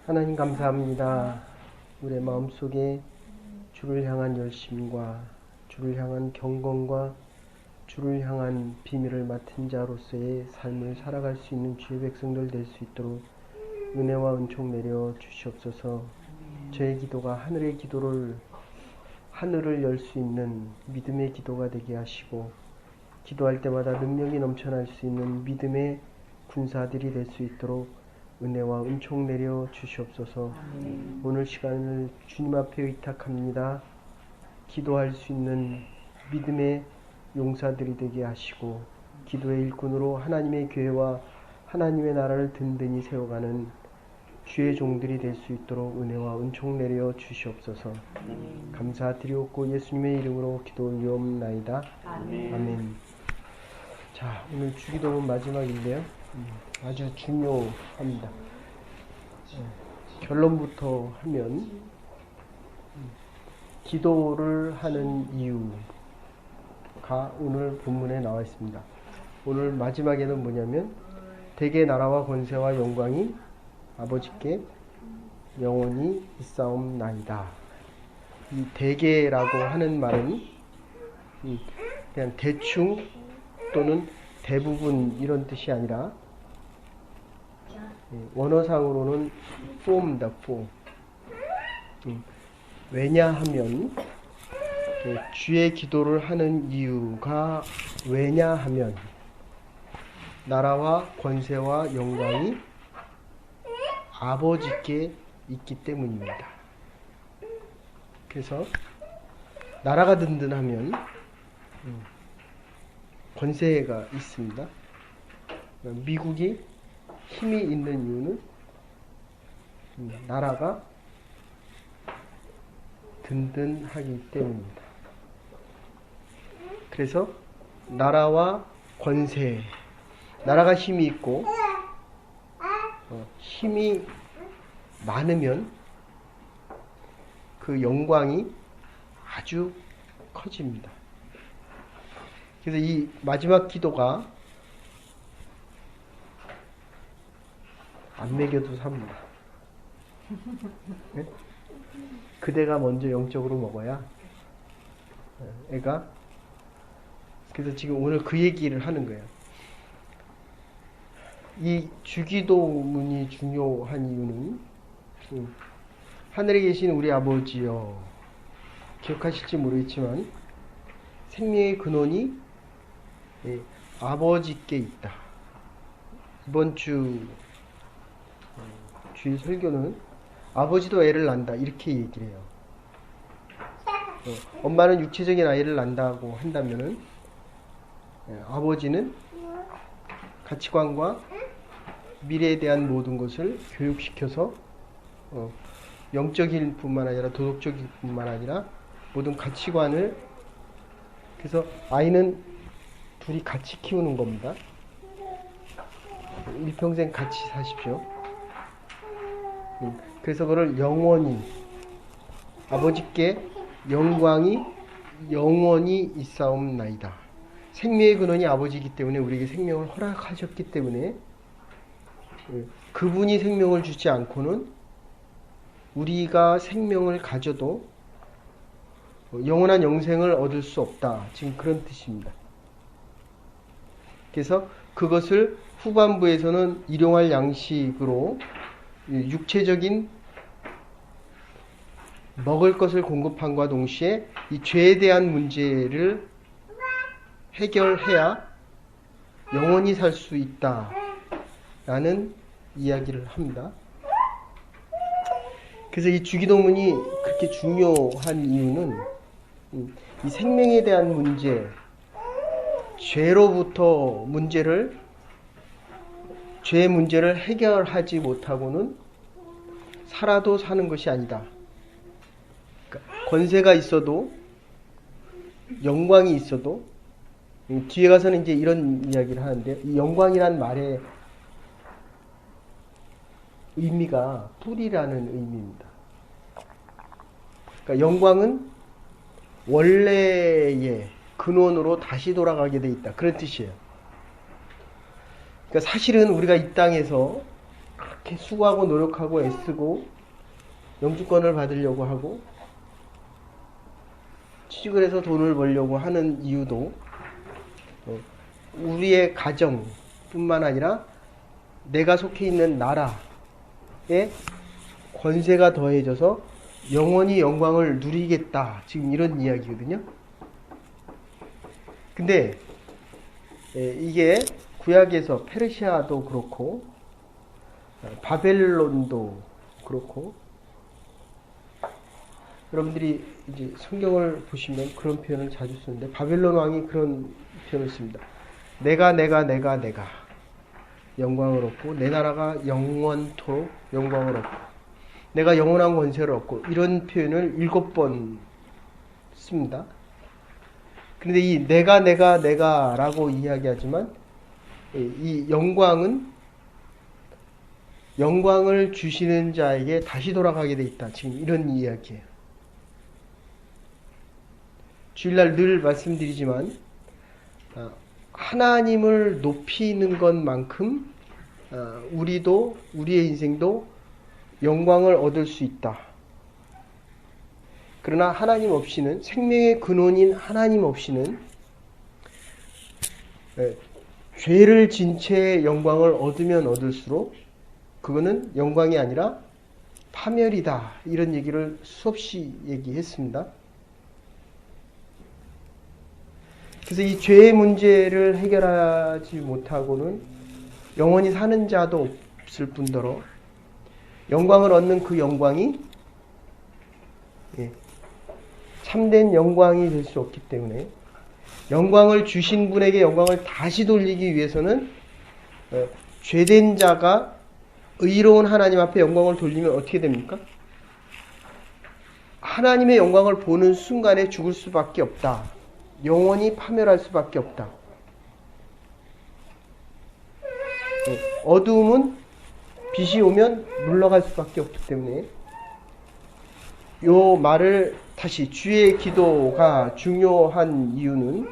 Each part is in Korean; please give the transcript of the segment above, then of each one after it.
하나님 감사합니다. 우리의 마음속에 주를 향한 열심과 주를 향한 경건과 주를 향한 비밀을 맡은 자로서의 삶을 살아갈 수 있는 주의 백성들 될 수 있도록 은혜와 은총 내려 주시옵소서. 저의 기도가 하늘의 기도를 하늘을 열 수 있는 믿음의 기도가 되게 하시고, 기도할 때마다 능력이 넘쳐날 수 있는 믿음의 군사들이 될 수 있도록 은혜와 은총 내려 주시옵소서. 오늘 시간을 주님 앞에 의탁합니다. 기도할 수 있는 믿음의 용사들이 되게 하시고, 기도의 일꾼으로 하나님의 교회와 하나님의 나라를 든든히 세워가는 주의 종들이 될 수 있도록 은혜와 은총 내려 주시옵소서. 감사드리옵고 예수님의 이름으로 기도 올리옵나이다. 아멘. 자, 오늘 주기도문 마지막인데요. 아주 중요합니다. 결론부터 하면 기도를 하는 이유가 오늘 본문에 나와 있습니다. 오늘 마지막에는 뭐냐면 대개 나라와 권세와 영광이 아버지께 영원히 있사옵나이다. 이 대개라고 하는 말은 그냥 대충 또는 대부분 이런 뜻이 아니라 원어상으로는 for입니다. for. 왜냐하면 주의 기도를 하는 이유가 왜냐하면 나라와 권세와 영광이 아버지께 있기 때문입니다. 그래서 나라가 든든하면 권세가 있습니다. 미국이 힘이 있는 이유는 나라가 든든하기 때문입니다. 그래서 나라와 권세, 나라가 힘이 있고 힘이 많으면 그 영광이 아주 커집니다. 그래서 이 마지막 기도가 안 먹여도 삽니다. 네? 그대가 먼저 영적으로 먹어야 애가. 그래서 지금 오늘 그 얘기를 하는 거예요. 이 주기도문이 중요한 이유는 하늘에 계신 우리 아버지여, 기억하실지 모르겠지만 생명의 근원이 아버지께 있다. 이번 주의 설교는 아버지도 애를 낳는다 이렇게 얘기를 해요. 엄마는 육체적인 아이를 낳는다고 한다면은 아버지는 가치관과 미래에 대한 모든 것을 교육시켜서 영적일 뿐만 아니라 도덕적일 뿐만 아니라 모든 가치관을, 그래서 아이는 둘이 같이 키우는 겁니다. 일평생 같이 사십시오. 그래서 그걸 영원히 아버지께 영광이 영원히 있사옵나이다. 생명의 근원이 아버지이기 때문에 우리에게 생명을 허락하셨기 때문에 그분이 생명을 주지 않고는 우리가 생명을 가져도 영원한 영생을 얻을 수 없다. 지금 그런 뜻입니다. 그래서 그것을 후반부에서는 일용할 양식으로 육체적인 먹을 것을 공급함과 동시에 이 죄에 대한 문제를 해결해야 영원히 살 수 있다라는 이야기를 합니다. 그래서 이 주기도문이 그렇게 중요한 이유는 이 생명에 대한 문제, 죄로부터 죄의 문제를 해결하지 못하고는 살아도 사는 것이 아니다. 그러니까 권세가 있어도 영광이 있어도, 뒤에 가서는 이제 이런 이야기를 하는데, 이 영광이란 말의 의미가 뿌리라는 의미입니다. 그러니까 영광은 원래의 근원으로 다시 돌아가게 돼 있다. 그런 뜻이에요. 그러니까 사실은 우리가 이 땅에서 그렇게 수고하고 노력하고 애쓰고 영주권을 받으려고 하고 취직을 해서 돈을 벌려고 하는 이유도 우리의 가정뿐만 아니라 내가 속해 있는 나라에 권세가 더해져서 영원히 영광을 누리겠다. 지금 이런 이야기거든요. 근데 이게 구약에서 페르시아도 그렇고 바벨론도 그렇고 여러분들이 이제 성경을 보시면 그런 표현을 자주 쓰는데 바벨론 왕이 그런 표현을 씁니다. 내가 영광을 얻고 내 나라가 영원토록 영광을 얻고 내가 영원한 권세를 얻고 이런 표현을 7번 씁니다. 그런데 이 내가라고 이야기하지만 이 영광을 주시는 자에게 다시 돌아가게 돼 있다. 지금 이런 이야기예요. 주일날 늘 말씀드리지만 하나님을 높이는 것만큼 우리도 우리의 인생도 영광을 얻을 수 있다. 그러나 하나님 없이는 생명의 근원인 하나님 없이는 죄를 진 채 영광을 얻으면 얻을수록 그거는 영광이 아니라 파멸이다. 이런 얘기를 수없이 얘기했습니다. 그래서 이 죄의 문제를 해결하지 못하고는 영원히 사는 자도 없을 뿐더러 영광을 얻는 그 영광이 참된 영광이 될 수 없기 때문에 영광을 주신 분에게 영광을 다시 돌리기 위해서는 죄된 자가 의로운 하나님 앞에 영광을 돌리면 어떻게 됩니까? 하나님의 영광을 보는 순간에 죽을 수밖에 없다. 영원히 파멸할 수밖에 없다. 어두움은 빛이 오면 물러갈 수밖에 없기 때문에 요 말을 다시 주의 기도가 중요한 이유는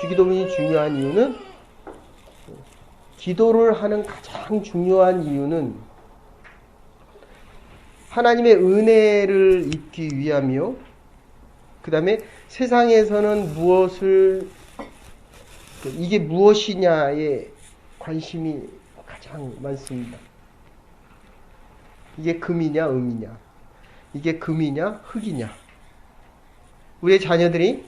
주기도문이 중요한 이유는 기도를 하는 가장 중요한 이유는 하나님의 은혜를 입기 위함이요. 그 다음에 세상에서는 이게 무엇이냐에 관심이 가장 많습니다. 이게 금이냐 은이냐, 이게 금이냐 흙이냐, 우리의 자녀들이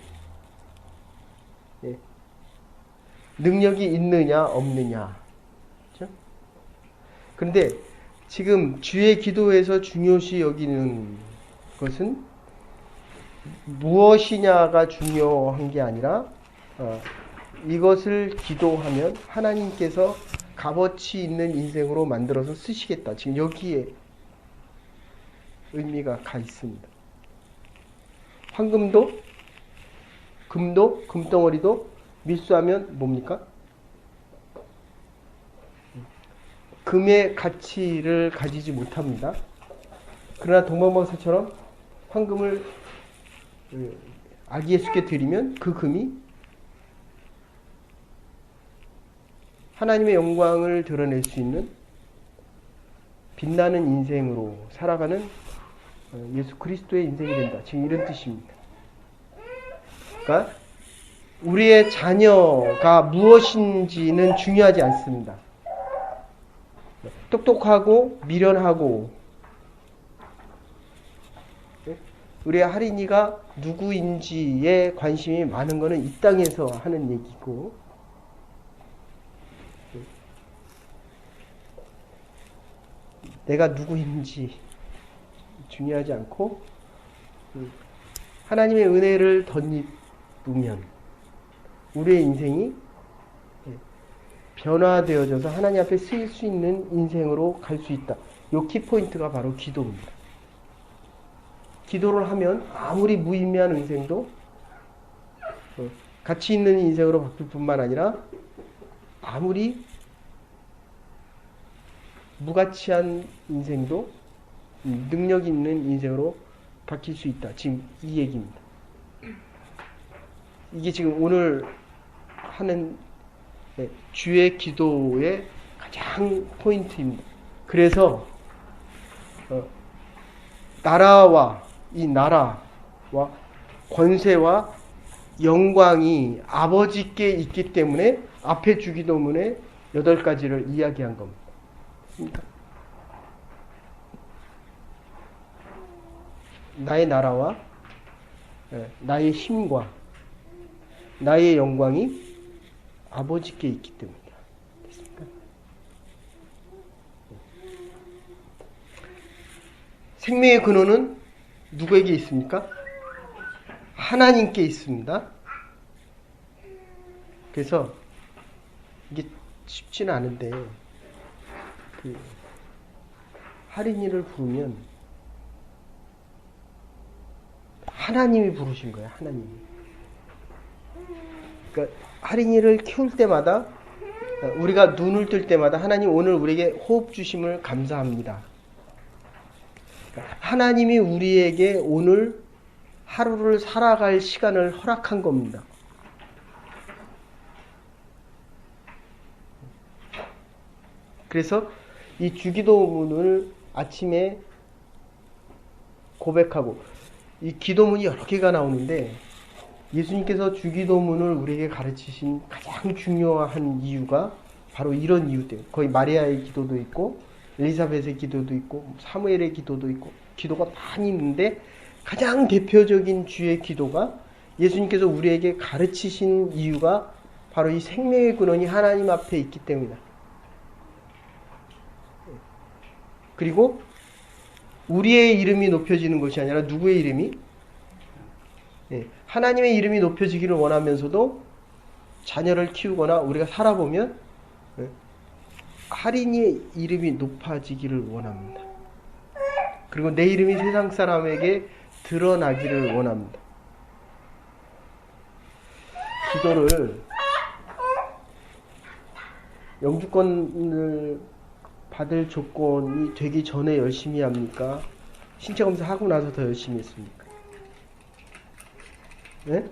능력이 있느냐 없느냐. 그렇죠? 그런데 지금 주의 기도에서 중요시 여기는 것은 무엇이냐가 중요한 게 아니라 이것을 기도하면 하나님께서 값어치 있는 인생으로 만들어서 쓰시겠다. 지금 여기에 의미가 가 있습니다. 황금도, 금도, 금덩어리도 밀수하면 뭡니까? 금의 가치를 가지지 못합니다. 그러나 동방박사처럼 황금을 아기 예수께 드리면 그 금이 하나님의 영광을 드러낼 수 있는 빛나는 인생으로 살아가는 예수 그리스도의 인생이 된다. 지금 이런 뜻입니다. 그러니까 우리의 자녀가 무엇인지는 중요하지 않습니다. 똑똑하고 미련하고 우리의 할인이가 누구인지에 관심이 많은 것은 이 땅에서 하는 얘기고, 내가 누구인지 중요하지 않고 하나님의 은혜를 덧입으면 우리의 인생이 변화되어져서 하나님 앞에 쓰일 수 있는 인생으로 갈 수 있다. 이 키포인트가 바로 기도입니다. 기도를 하면 아무리 무의미한 인생도 가치 있는 인생으로 바뀔 뿐만 아니라 아무리 무가치한 인생도 능력 있는 인생으로 바뀔 수 있다. 지금 이 얘기입니다. 이게 지금 오늘 하는 주의 기도의 가장 포인트입니다. 그래서 나라와 권세와 영광이 아버지께 있기 때문에 앞에 주기도문에 8가지를 이야기한 겁니다. 나의 나라와 나의 힘과 나의 영광이 아버지께 있기 때문이다. 됐습니까? 생명의 근원은 누구에게 있습니까? 하나님께 있습니다. 그래서 이게 쉽지는 않은데 할인이를 부르면 하나님이 부르신 거예요. 하나님이. 그러니까 할인이를 키울 때마다 우리가 눈을 뜰 때마다 하나님 오늘 우리에게 호흡 주심을 감사합니다. 그러니까 하나님이 우리에게 오늘 하루를 살아갈 시간을 허락한 겁니다. 그래서 이 주기도문을 아침에 고백하고 이 기도문이 여러 개가 나오는데 예수님께서 주기도문을 우리에게 가르치신 가장 중요한 이유가 바로 이런 이유 때문에 거의 마리아의 기도도 있고 엘리사벳의 기도도 있고 사무엘의 기도도 있고 기도가 많이 있는데 가장 대표적인 주의 기도가 예수님께서 우리에게 가르치신 이유가 바로 이 생명의 근원이 하나님 앞에 있기 때문이다. 그리고 우리의 이름이 높여지는 것이 아니라 누구의 이름이? 하나님의 이름이 높여지기를 원하면서도 자녀를 키우거나 우리가 살아보면 할인이의 이름이 높아지기를 원합니다. 그리고 내 이름이 세상 사람에게 드러나기를 원합니다. 기도를 영주권을 받을 조건이 되기 전에 열심히 합니까? 신체검사 하고 나서 더 열심히 했습니까? 네?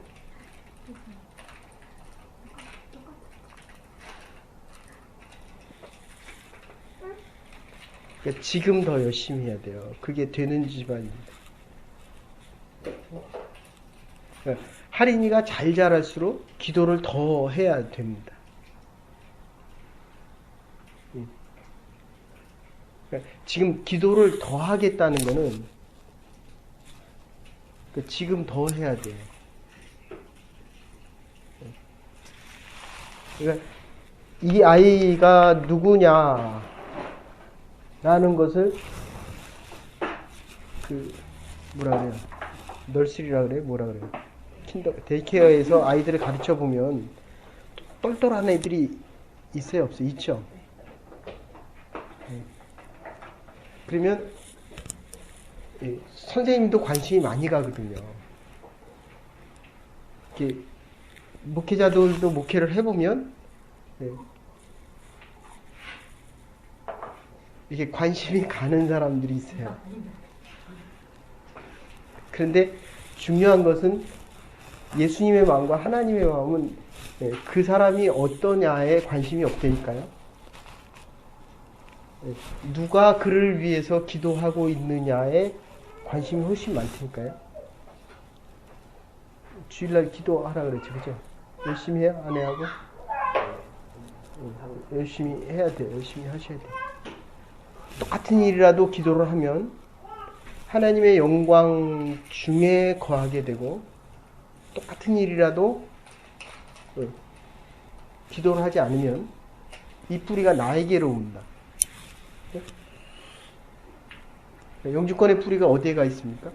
그러니까 지금 더 열심히 해야 돼요. 그게 되는 집안입니다. 그러니까 할인이가 잘 자랄수록 기도를 더 해야 됩니다. 그러니까 지금 기도를 더 하겠다는 거는 그러니까 지금 더 해야 돼요. 그러니까 이 아이가 누구냐 라는 것을 뭐라 그래요? 널스리라 그래요? 뭐라 그래요? 데이케어에서 아이들을 가르쳐 보면 똘똘한 애들이 있어요, 없어요? 있죠. 그러면 선생님도 관심이 많이 가거든요. 이렇게 목회자들도 목회를 해보면 이게 관심이 가는 사람들이 있어요. 그런데 중요한 것은 예수님의 마음과 하나님의 마음은 그 사람이 어떠냐에 관심이 없다니까요. 누가 그를 위해서 기도하고 있느냐에 관심이 훨씬 많다니까요. 주일날 기도하라 그랬죠, 그죠? 열심히 해요, 아내하고? 열심히 해야 돼요. 열심히 하셔야 돼요. 똑같은 일이라도 기도를 하면 하나님의 영광 중에 거하게 되고 똑같은 일이라도 기도를 하지 않으면 이 뿌리가 나에게로 옵니다. 영주권의 뿌리가 어디에 가 있습니까?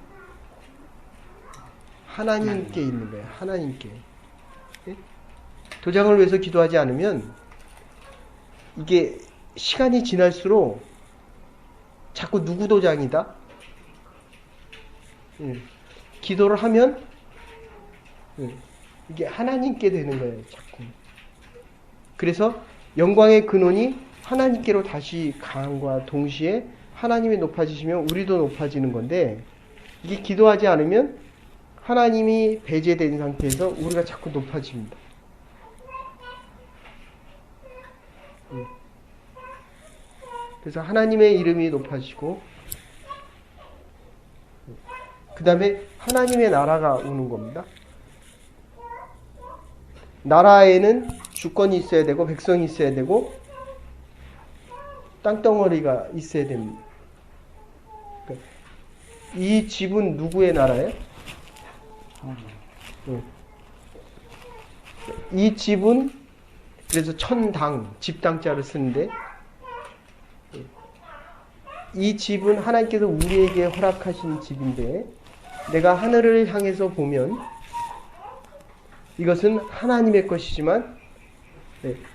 하나님께 있는 거예요. 하나님께. 도장을 위해서 기도하지 않으면 이게 시간이 지날수록 자꾸 누구 도장이다? 기도를 하면 이게 하나님께 되는 거예요. 자꾸. 그래서 영광의 근원이 하나님께로 다시 강함과 동시에 하나님이 높아지시면 우리도 높아지는 건데 이게 기도하지 않으면 하나님이 배제된 상태에서 우리가 자꾸 높아집니다. 그래서 하나님의 이름이 높아지고 그 다음에 하나님의 나라가 오는 겁니다. 나라에는 주권이 있어야 되고 백성이 있어야 되고 땅덩어리가 있어야 됩니다. 이 집은 누구의 나라예요? 이 집은 그래서 천당, 집당자를 쓰는데 이 집은 하나님께서 우리에게 허락하신 집인데 내가 하늘을 향해서 보면 이것은 하나님의 것이지만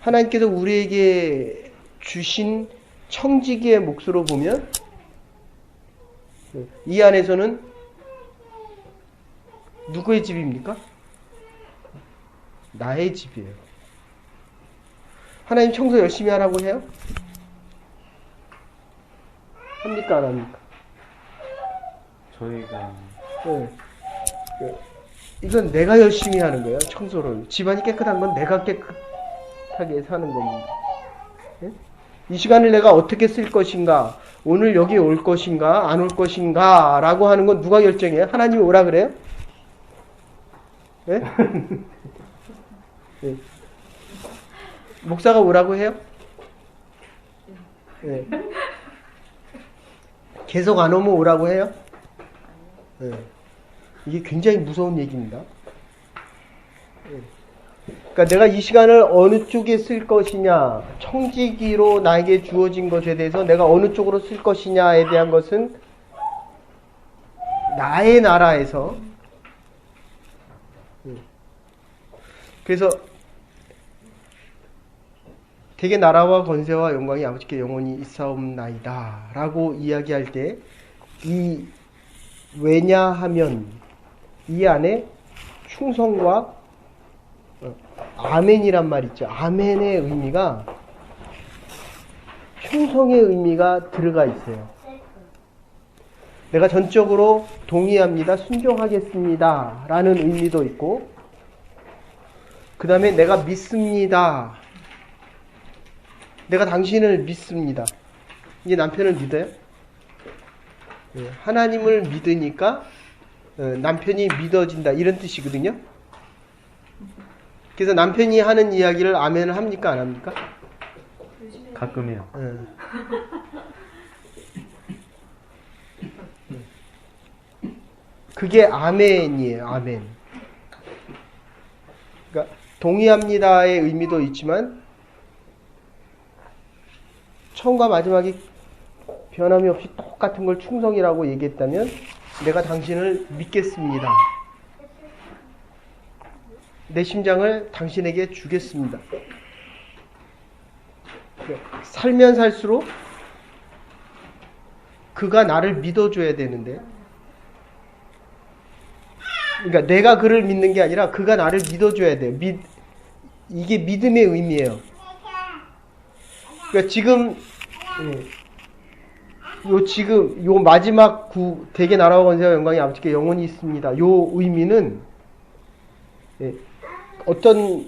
하나님께서 우리에게 주신 청지기의 몫으로 보면 이 안에서는 누구의 집입니까? 나의 집이에요. 하나님 청소 열심히 하라고 해요? 합니까 안 합니까? 저희가 이건 내가 열심히 하는 거예요. 청소를. 집안이 깨끗한 건 내가 깨끗하게 사는 겁니다. 이 시간을 내가 어떻게 쓸 것인가, 오늘 여기 올 것인가 안 올 것인가 라고 하는 건 누가 결정해요? 하나님이 오라 그래요? 네? 네. 목사가 오라고 해요? 네. 계속 안 오면 오라고 해요? 네. 이게 굉장히 무서운 얘기입니다. 그러니까 내가 이 시간을 어느 쪽에 쓸 것이냐, 청지기로 나에게 주어진 것에 대해서 내가 어느 쪽으로 쓸 것이냐에 대한 것은 나의 나라에서 그래서 대개 나라와 권세와 영광이 아버지께 영원히 있사옵나이다 라고 이야기할 때 이 왜냐하면 이 안에 충성과 아멘이란 말 있죠. 아멘의 의미가 충성의 의미가 들어가 있어요. 내가 전적으로 동의합니다. 순종하겠습니다. 라는 의미도 있고 그 다음에 내가 믿습니다. 내가 당신을 믿습니다. 이게 남편을 믿어요? 하나님을 믿으니까 남편이 믿어진다 이런 뜻이거든요. 그래서 남편이 하는 이야기를 아멘을 합니까 안 합니까? 가끔이요. 그게 아멘이에요. 아멘. 그러니까 동의합니다의 의미도 있지만 처음과 마지막이 변함이 없이 똑같은 걸 충성이라고 얘기했다면 내가 당신을 믿겠습니다. 내 심장을 당신에게 주겠습니다. 살면 살수록 그가 나를 믿어줘야 되는데 그러니까 내가 그를 믿는 게 아니라 그가 나를 믿어줘야 돼요. 이게 믿음의 의미예요. 그러니까 지금 요 마지막 대개 나라와 권세와 영광이 아버지께 영원히 있습니다. 요 의미는 어떤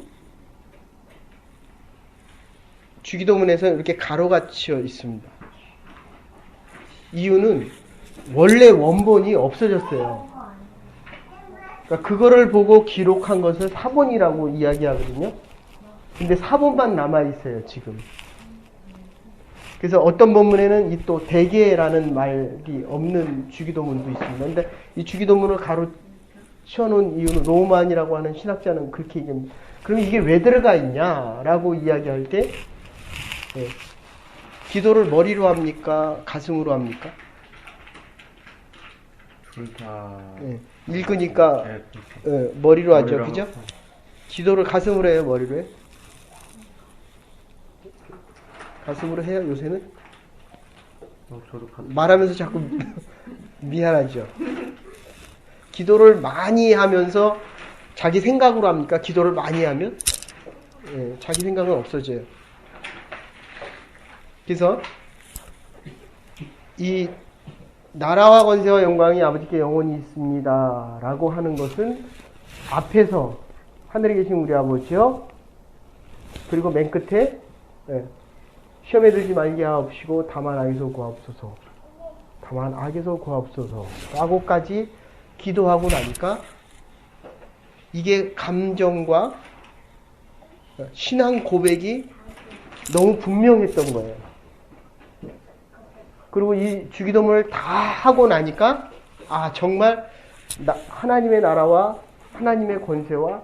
주기도문에서 이렇게 가로가 치어 있습니다. 이유는 원래 원본이 없어졌어요. 그러니까 그거를 보고 기록한 것을 사본이라고 이야기하거든요. 근데 사본만 남아있어요, 지금. 그래서 어떤 본문에는 이 또 대개라는 말이 없는 주기도문도 있습니다. 근데 이 주기도문을 가로 치워놓은 이유는 로만이라고 하는 신학자는 그렇게 얘기합니다. 그럼 이게 왜 들어가 있냐라고 이야기할 때 기도를 머리로 합니까? 가슴으로 합니까? 둘 다. 읽으니까 머리로 하죠. 그죠? 기도를 가슴으로 해요? 머리로 해요? 가슴으로 해요? 요새는? 저도 말하면서 자꾸 미안하죠. 기도를 많이 하면서 자기 생각으로 합니까? 기도를 많이 하면? 자기 생각은 없어져요. 그래서 이 나라와 권세와 영광이 아버지께 영원히 있습니다 라고 하는 것은 앞에서 하늘에 계신 우리 아버지요, 그리고 맨 끝에 시험에 들지 말게 하옵시고 다만 악에서 구하옵소서. 다만 악에서 구하옵소서. 라고까지 기도하고 나니까 이게 감정과 신앙 고백이 너무 분명했던 거예요. 그리고 이 주기도문을 다 하고 나니까 정말 하나님의 나라와 하나님의 권세와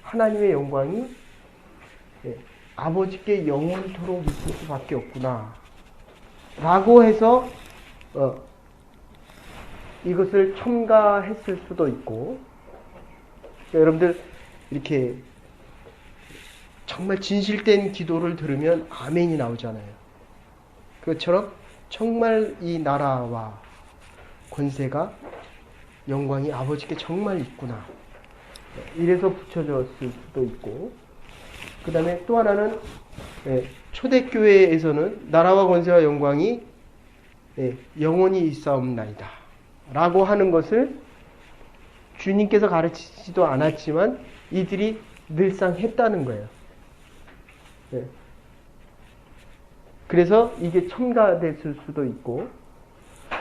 하나님의 영광이 아버지께 영원토록 있을 수밖에 없구나 라고 해서 이것을 첨가했을 수도 있고, 여러분들 이렇게 정말 진실된 기도를 들으면 아멘이 나오잖아요. 그것처럼 정말 이 나라와 권세가 영광이 아버지께 정말 있구나 이래서 붙여졌을 수도 있고, 그 다음에 또 하나는 초대교회에서는 나라와 권세와 영광이 영원히 있사옵나이다 라고 하는 것을 주님께서 가르치지도 않았지만 이들이 늘상 했다는 거예요. 그래서 이게 첨가됐을 수도 있고,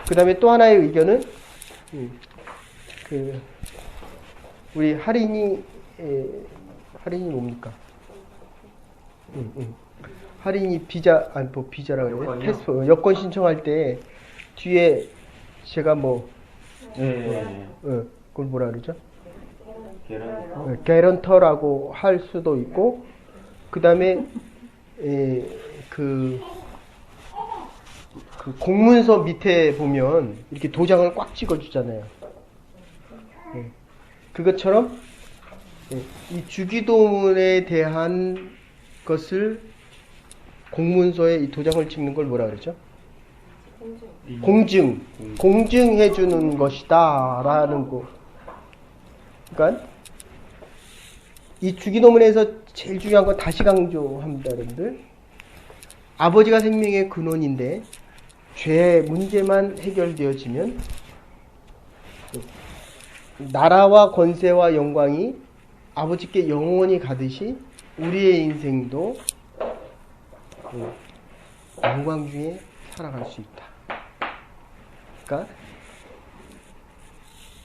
그 다음에 또 하나의 의견은 우리 할인이 뭡니까? 할인이 비자라고 그래요? 패스포 여권 신청할 때 뒤에 제가 그걸 뭐라 그러죠? 개런터라고 할 수도 있고, 그 다음에 그 공문서 밑에 보면 이렇게 도장을 꽉 찍어주잖아요. 그것처럼 이 주기도문에 대한 것을 공문서에 이 도장을 찍는 걸 뭐라 그러죠? 공증해 주는 것이다 라는 거. 그러니까 이 주기도문에서 제일 중요한 건 다시 강조합니다, 여러분들. 아버지가 생명의 근원인데 죄의 문제만 해결되어지면 나라와 권세와 영광이 아버지께 영원히 가듯이 우리의 인생도 영광 중에 살아갈 수 있다. 그러니까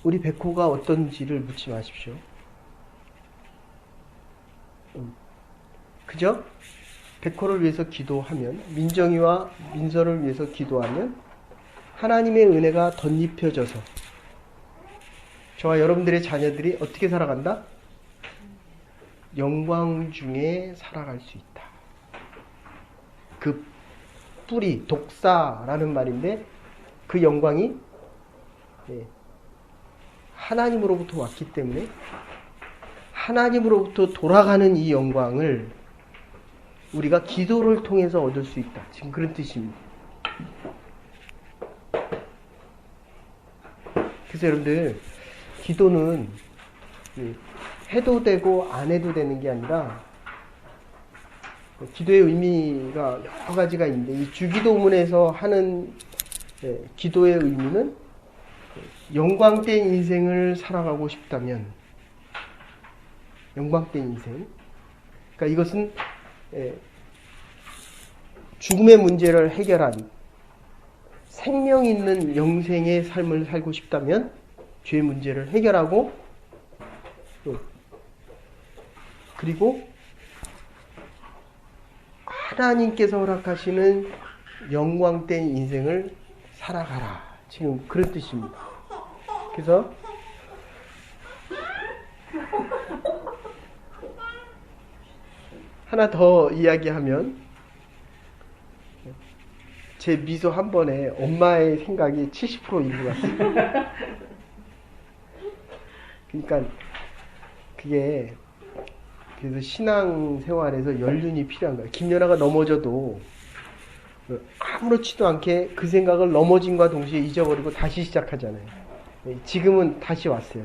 우리 백호가 어떤지를 묻지 마십시오. 그죠? 백호를 위해서 기도하면, 민정이와 민서를 위해서 기도하면 하나님의 은혜가 덧입혀져서 저와 여러분들의 자녀들이 어떻게 살아간다? 영광 중에 살아갈 수 있다. 그 뿌리, 독사라는 말인데 그 영광이 하나님으로부터 왔기 때문에 하나님으로부터 돌아가는 이 영광을 우리가 기도를 통해서 얻을 수 있다. 지금 그런 뜻입니다. 그래서 여러분들 기도는 해도 되고 안 해도 되는 게 아니라 기도의 의미가 여러 가지가 있는데 이 주기도문에서 하는 기도의 의미는 영광된 인생을 살아가고 싶다면 영광된 인생, 그러니까 이것은 죽음의 문제를 해결한 생명 있는 영생의 삶을 살고 싶다면 죄의 문제를 해결하고 그리고 하나님께서 허락하시는 영광된 인생을 살아가라. 지금 그런 뜻입니다. 그래서 하나 더 이야기하면 제 미소 한 번에 엄마의 생각이 70%인 것 같습니다. 그러니까 그게 그래서 신앙생활에서 연륜이 필요한 거예요. 김연아가 넘어져도 아무렇지도 않게 그 생각을 넘어짐과 동시에 잊어버리고 다시 시작하잖아요. 지금은 다시 왔어요.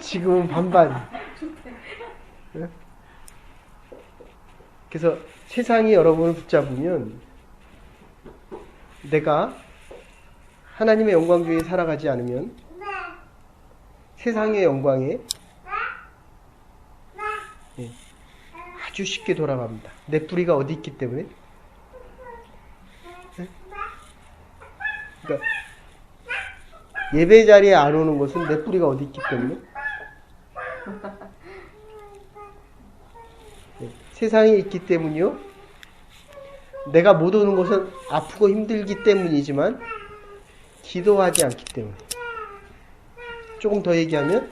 지금은 반반. 그래서 세상이 여러분을 붙잡으면 내가 하나님의 영광 중에 살아가지 않으면 세상의 영광에 예, 아주 쉽게 돌아갑니다. 내 뿌리가 어디 있기 때문에. 예? 그러니까 예배 자리에 안 오는 것은 내 뿌리가 어디 있기 때문에. 예, 세상에 있기 때문이요. 내가 못 오는 것은 아프고 힘들기 때문이지만 기도하지 않기 때문에. 조금 더 얘기하면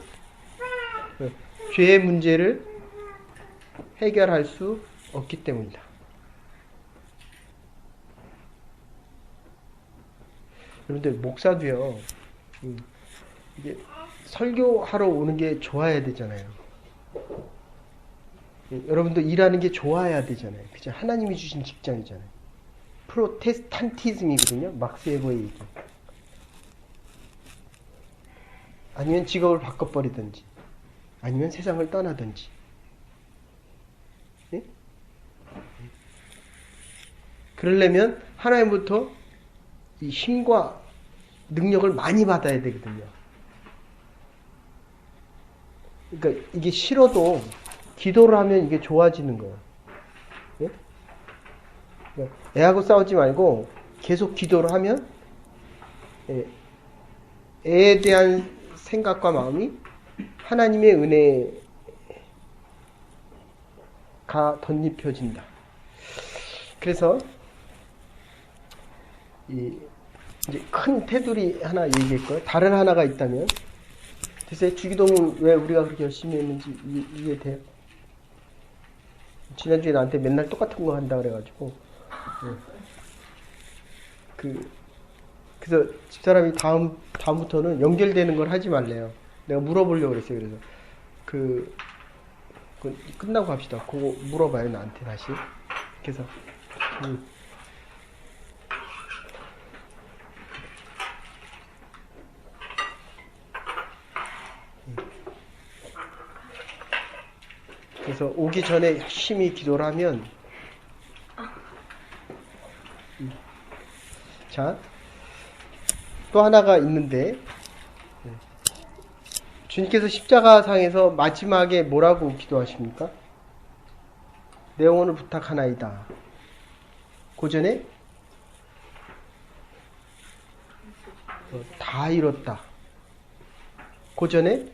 죄의 문제를 해결할 수 없기 때문이다. 여러분들 목사도요. 이게 설교하러 오는 게 좋아야 되잖아요. 여러분도 일하는 게 좋아야 되잖아요. 그죠? 하나님이 주신 직장이잖아요. 프로테스탄티즘이거든요. 막스 웨버의 얘기. 아니면 직업을 바꿔버리든지, 아니면 세상을 떠나든지. 예? 그러려면 하나님부터 이 힘과 능력을 많이 받아야 되거든요. 그러니까 이게 싫어도 기도를 하면 이게 좋아지는 거예요. 예? 그러니까 애하고 싸우지 말고 계속 기도를 하면 애에 대한 생각과 마음이 하나님의 은혜가 덧입혀진다. 그래서 이제 큰 테두리 하나 얘기할 거예요. 다른 하나가 있다면, 글쎄 주기도문 왜 우리가 그렇게 열심히 했는지 이해돼요? 지난주에 나한테 맨날 똑같은 거 한다 그래가지고 그래서 집사람이 다음부터는 연결되는 걸 하지 말래요. 내가 물어보려고 그랬어요. 그래서 그거 끝나고 합시다. 그거 물어봐요 나한테 다시. 그래서 그래서 오기 전에 열심히 기도를 하면 자, 또 하나가 있는데 주님께서 십자가상에서 마지막에 뭐라고 기도하십니까? 내 영혼을 부탁하나이다. 그 전에 다 이뤘다. 그 전에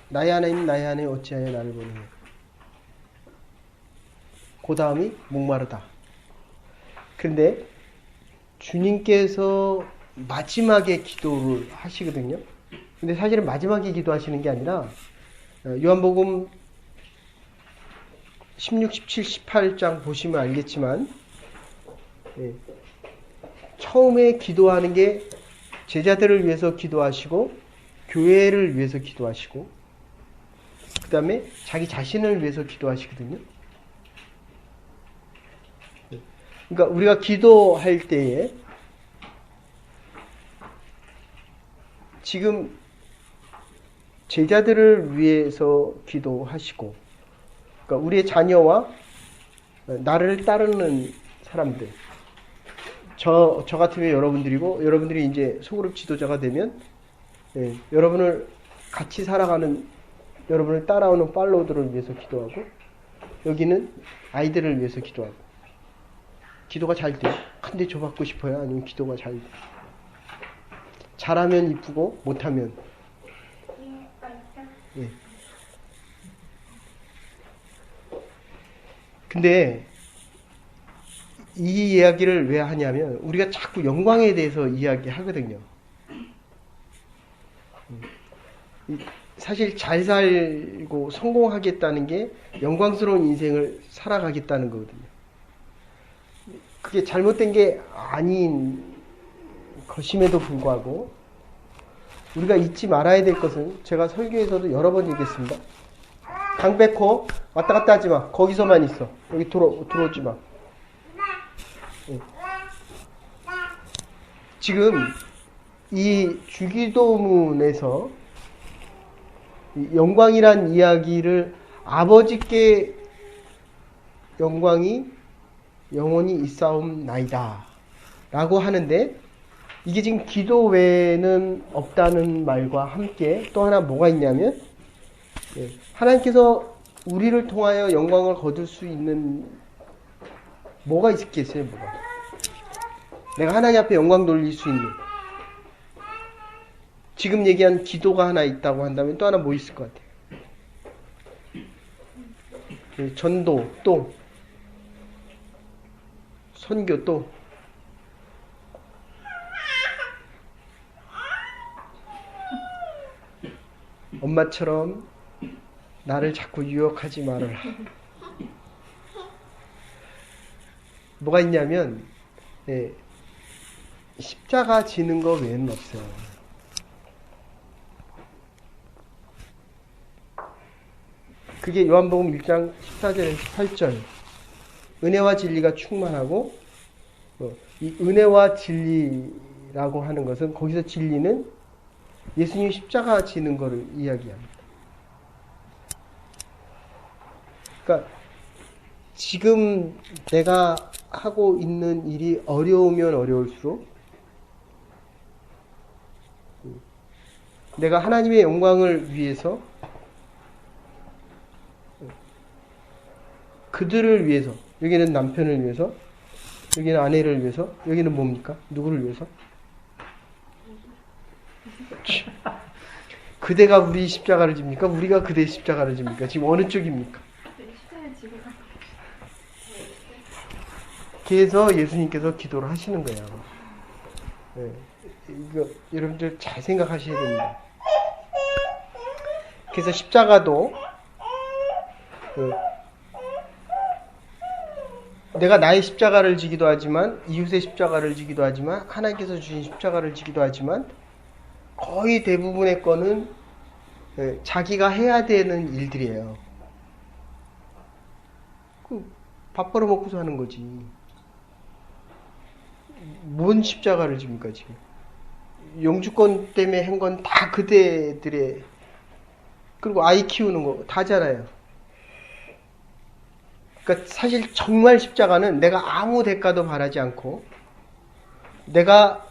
나의 하나님 나의 하나님 어찌하여 나를 보느냐. 그 다음이 목마르다. 그런데 주님께서 마지막에 기도를 하시거든요. 근데 사실은 마지막에 기도하시는 게 아니라 요한복음 16, 17, 18장 보시면 알겠지만 처음에 기도하는 게 제자들을 위해서 기도하시고 교회를 위해서 기도하시고 그 다음에 자기 자신을 위해서 기도하시거든요. 그러니까 우리가 기도할 때에 지금 제자들을 위해서 기도하시고, 그러니까 우리의 자녀와 나를 따르는 사람들, 저 같으면 여러분들이고, 여러분들이 이제 소그룹 지도자가 되면 여러분을 같이 살아가는, 여러분을 따라오는 팔로우들을 위해서 기도하고, 여기는 아이들을 위해서 기도하고. 기도가 잘 돼요. 근데 저 받고 싶어요? 아니면 기도가 잘 돼요? 잘하면 이쁘고 못하면 근데 이 이야기를 왜 하냐면 우리가 자꾸 영광에 대해서 이야기하거든요. 사실 잘 살고 성공하겠다는 게 영광스러운 인생을 살아가겠다는 거거든요. 그게 잘못된 게 아닌 것임에도 불구하고 우리가 잊지 말아야 될 것은 제가 설교에서도 여러 번 얘기했습니다. 강백호 왔다 갔다 하지 마. 거기서만 있어. 여기 들어오지 마. 지금 이 주기도문에서 영광이란 이야기를 아버지께 영광이 영원히 있사옵나이다 라고 하는데 이게 지금 기도 외에는 없다는 말과 함께 또 하나 뭐가 있냐면, 하나님께서 우리를 통하여 영광을 거둘 수 있는 뭐가 있겠어요? 뭐가? 내가 하나님 앞에 영광 돌릴 수 있는, 지금 얘기한 기도가 하나 있다고 한다면 또 하나 뭐 있을 것 같아요? 전도, 또 선교, 또 엄마처럼 나를 자꾸 유혹하지 말아라. 뭐가 있냐면, 십자가 지는 거 외에는 없어요. 그게 요한복음 1장 14절에서 18절. 은혜와 진리가 충만하고, 이 은혜와 진리라고 하는 것은, 거기서 진리는 예수님이 십자가 지는 거를 이야기합니다. 그러니까 지금 내가 하고 있는 일이 어려우면 어려울수록 내가 하나님의 영광을 위해서, 그들을 위해서, 여기는 남편을 위해서, 여기는 아내를 위해서, 여기는 뭡니까? 누구를 위해서? 그대가 우리 십자가를 집니까? 우리가 그대의 십자가를 집니까? 지금 어느 쪽입니까? 그래서 예수님께서 기도를 하시는 거예요. 이거 여러분들 잘 생각하셔야 됩니다. 그래서 십자가도 내가 나의 십자가를 지기도 하지만, 이웃의 십자가를 지기도 하지만, 하나님께서 주신 십자가를 지기도 하지만, 거의 대부분의 거는 자기가 해야 되는 일들이에요. 밥 벌어 먹고 사는 거지. 뭔 십자가를 집니까 지금? 영주권 때문에 한 건 다 그대들의, 그리고 아이 키우는 거 다잖아요. 그러니까 사실 정말 십자가는 내가 아무 대가도 바라지 않고 내가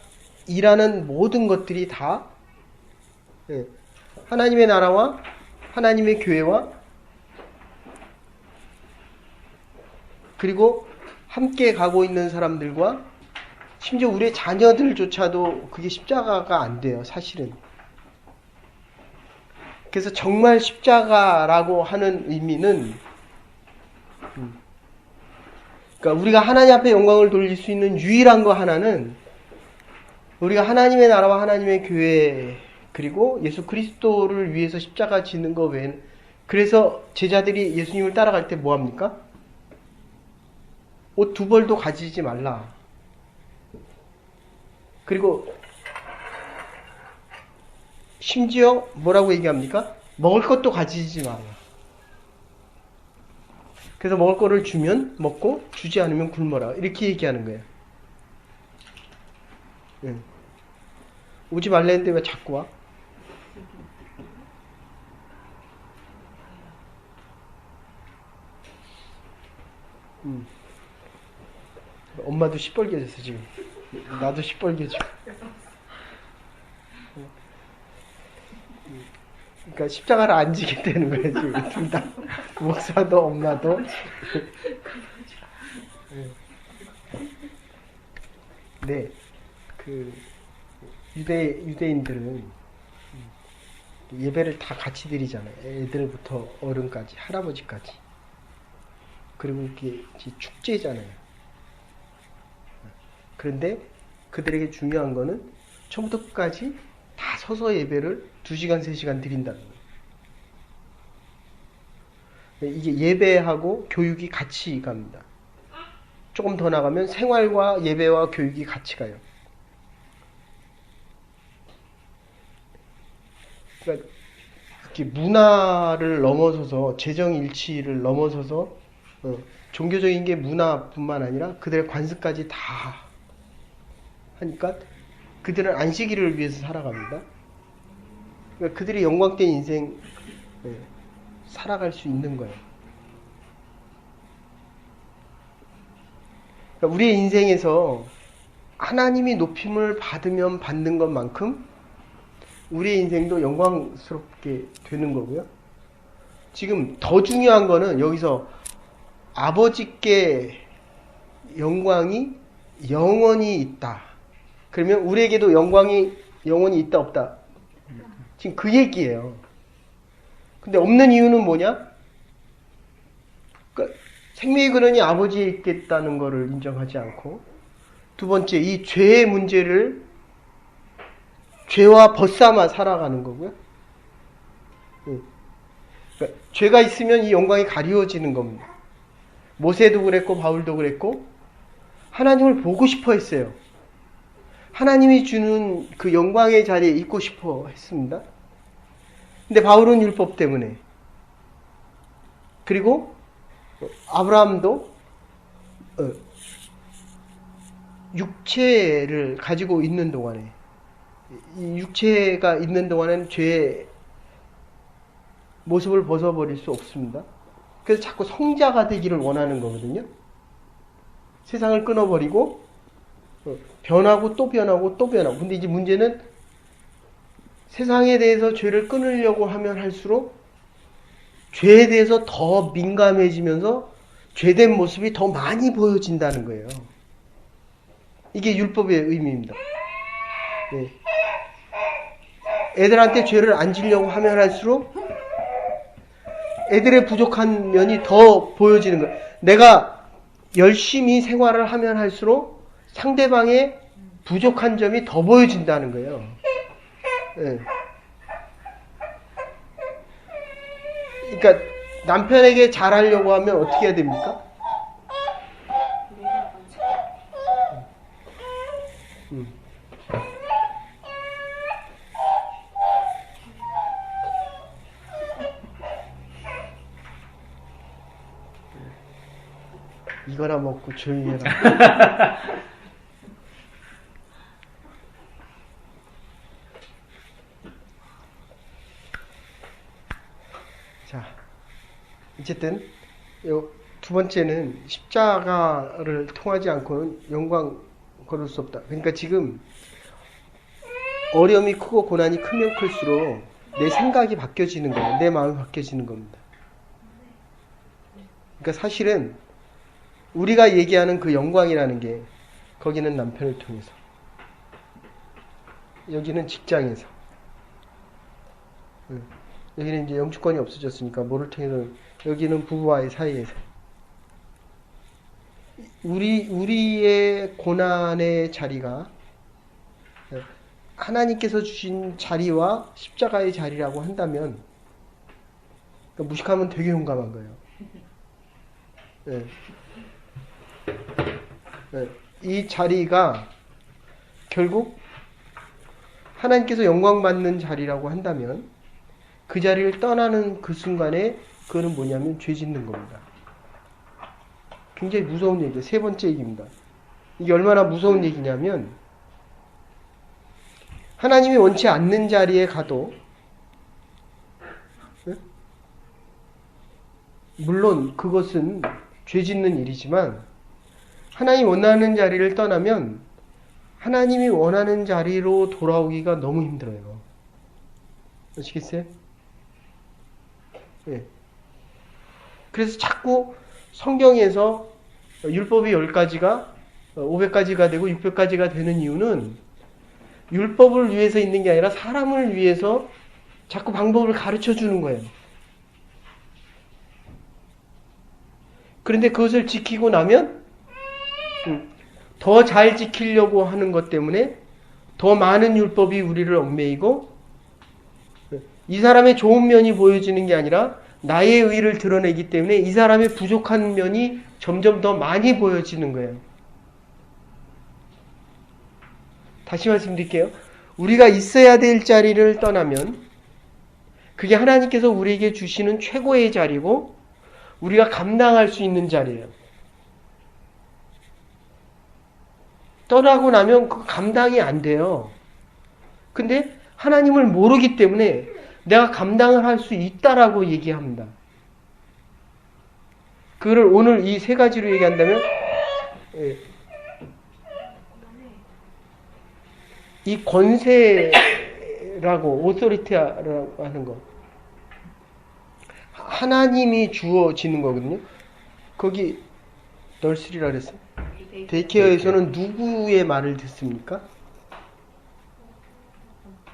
일하는 모든 것들이 다 하나님의 나라와 하나님의 교회와 그리고 함께 가고 있는 사람들과 심지어 우리의 자녀들조차도 그게 십자가가 안 돼요, 사실은. 그래서 정말 십자가라고 하는 의미는, 그러니까 우리가 하나님 앞에 영광을 돌릴 수 있는 유일한 거 하나는 우리가 하나님의 나라와 하나님의 교회 그리고 예수 그리스도를 위해서 십자가 지는 거 외에는, 그래서 제자들이 예수님을 따라갈 때 뭐 합니까? 옷 두 벌도 가지지 말라. 그리고 심지어 뭐라고 얘기합니까? 먹을 것도 가지지 마라. 그래서 먹을 거를 주면 먹고 주지 않으면 굶어라. 이렇게 얘기하는 거예요. 오지 말랬는데 왜 자꾸 와? 엄마도 시뻘개졌어 지금. 나도 시뻘개져. 그러니까 십자가를 안 지게 되는 거예요 지금. 둘 다. 목사도 엄마도. 네, 그 유대인들은 예배를 다 같이 드리잖아요. 애들부터 어른까지, 할아버지까지. 그리고 이게 축제잖아요. 그런데 그들에게 중요한 거는 처음부터 끝까지 다 서서 예배를 2시간, 3시간 드린다는 거예요. 이게 예배하고 교육이 같이 갑니다. 조금 더 나가면 생활과 예배와 교육이 같이 가요. 그러니까 이렇게 문화를 넘어서서, 재정일치를 넘어서서 종교적인 게 문화뿐만 아니라 그들의 관습까지 다 하니까 그들은 안식일을 위해서 살아갑니다. 그러니까 그들이 영광된 인생 살아갈 수 있는 거예요. 그러니까 우리의 인생에서 하나님이 높임을 받으면 받는 것만큼 우리의 인생도 영광스럽게 되는 거고요. 지금 더 중요한 거는 여기서 아버지께 영광이 영원히 있다. 그러면 우리에게도 영광이 영원히 있다 없다. 지금 그 얘기예요. 근데 없는 이유는 뭐냐? 그러니까 생명의 근원이 아버지에 있겠다는 것을 인정하지 않고, 두 번째, 이 죄의 문제를 죄와 벗삼아 살아가는 거고요. 그러니까 죄가 있으면 이 영광이 가리워지는 겁니다. 모세도 그랬고 바울도 그랬고 하나님을 보고 싶어 했어요. 하나님이 주는 그 영광의 자리에 있고 싶어 했습니다. 근데 바울은 율법 때문에, 그리고 아브라함도 육체를 가지고 있는 동안에, 이 육체가 있는 동안은 죄의 모습을 벗어버릴 수 없습니다. 그래서 자꾸 성자가 되기를 원하는 거거든요. 세상을 끊어버리고 변하고 또 변하고 또 변하고. 근데 이제 문제는 세상에 대해서 죄를 끊으려고 하면 할수록 죄에 대해서 더 민감해지면서 죄된 모습이 더 많이 보여진다는 거예요. 이게 율법의 의미입니다. 네. 애들한테 죄를 안 지려고 하면 할수록 애들의 부족한 면이 더 보여지는 거예요. 내가 열심히 생활을 하면 할수록 상대방의 부족한 점이 더 보여진다는 거예요. 네. 그러니까 남편에게 잘하려고 하면 어떻게 해야 됩니까? 이거나 먹고 조용히 해라. 자, 어쨌든 두 번째는 십자가를 통하지 않고는 영광 거둘 수 없다. 그러니까 지금 어려움이 크고 고난이 크면 클수록 내 생각이 바뀌어지는 거예요. 내 마음이 바뀌어지는 겁니다. 그러니까 사실은 우리가 얘기하는 그 영광이라는 게, 거기는 남편을 통해서, 여기는 직장에서, 여기는 이제 영주권이 없어졌으니까 뭐를 통해서, 여기는 부부와의 사이에서, 우리의 고난의 자리가 하나님께서 주신 자리와 십자가의 자리라고 한다면, 그러니까 무식하면 되게 용감한 거예요. 네. 네. 이 자리가 결국 하나님께서 영광 받는 자리라고 한다면, 그 자리를 떠나는 그 순간에 그거는 뭐냐면 죄 짓는 겁니다. 굉장히 무서운 얘기예요. 세 번째 얘기입니다. 이게 얼마나 무서운 얘기냐면, 하나님이 원치 않는 자리에 가도, 물론 그것은 죄 짓는 일이지만, 하나님이 원하는 자리를 떠나면 하나님이 원하는 자리로 돌아오기가 너무 힘들어요. 아시겠어요? 네. 그래서 자꾸 성경에서 율법이 10가지가 500가지가 되고 600가지가 되는 이유는 율법을 위해서 있는 게 아니라 사람을 위해서 자꾸 방법을 가르쳐 주는 거예요. 그런데 그것을 지키고 나면 더 잘 지키려고 하는 것 때문에 더 많은 율법이 우리를 얽매이고, 이 사람의 좋은 면이 보여지는 게 아니라 나의 의를 드러내기 때문에 이 사람의 부족한 면이 점점 더 많이 보여지는 거예요. 다시 말씀드릴게요. 우리가 있어야 될 자리를 떠나면 그게 하나님께서 우리에게 주시는 최고의 자리고 우리가 감당할 수 있는 자리예요. 떠나고 나면 그 감당이 안 돼요. 근데 하나님을 모르기 때문에 내가 감당을 할 수 있다라고 얘기합니다. 그거를 오늘 이 세 가지로 얘기한다면, 이 권세라고 오토리티라고 하는 거 하나님이 주어지는 거거든요. 거기 널스리라 그랬어. 데이케어에서는 누구의 말을 듣습니까?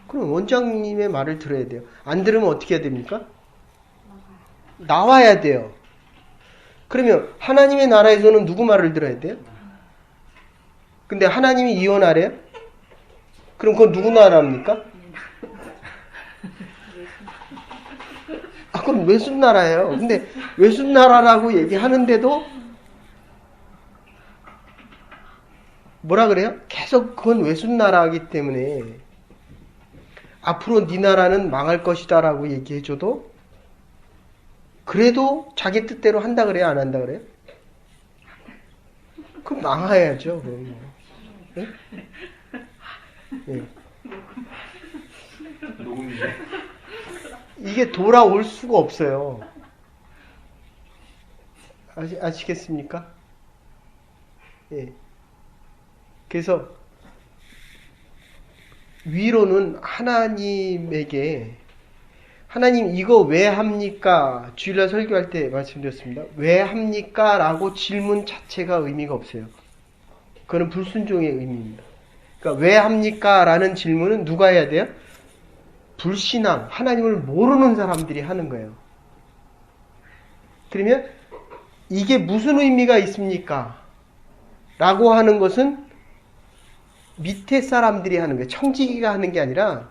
그럼 원장님의 말을 들어야 돼요. 안 들으면 어떻게 해야 됩니까? 나와야 돼요. 그러면 하나님의 나라에서는 누구 말을 들어야 돼요? 근데 하나님이 이혼하래요? 그럼 그건 누구 나라입니까? 그럼 외숙 나라예요. 근데 외숙 나라라고 얘기하는데도 뭐라 그래요? 계속 그건 외숙 나라이기 때문에 앞으로 네 나라는 망할 것이다 라고 얘기해줘도 그래도 자기 뜻대로 한다 그래요? 안 한다 그래요? 그럼 망해야죠. 그럼 뭐. 네? 네. 이게 돌아올 수가 없어요. 아시겠습니까? 예. 그래서 위로는 하나님에게 하나님 이거 왜 합니까? 주일날 설교할 때 말씀드렸습니다. 왜 합니까? 라고 질문 자체가 의미가 없어요. 그거는 불순종의 의미입니다. 그러니까 왜 합니까? 라는 질문은 누가 해야 돼요? 불신앙, 하나님을 모르는 사람들이 하는 거예요. 그러면 이게 무슨 의미가 있습니까? 라고 하는 것은 밑에 사람들이 하는 거예요. 청지기가 하는 게 아니라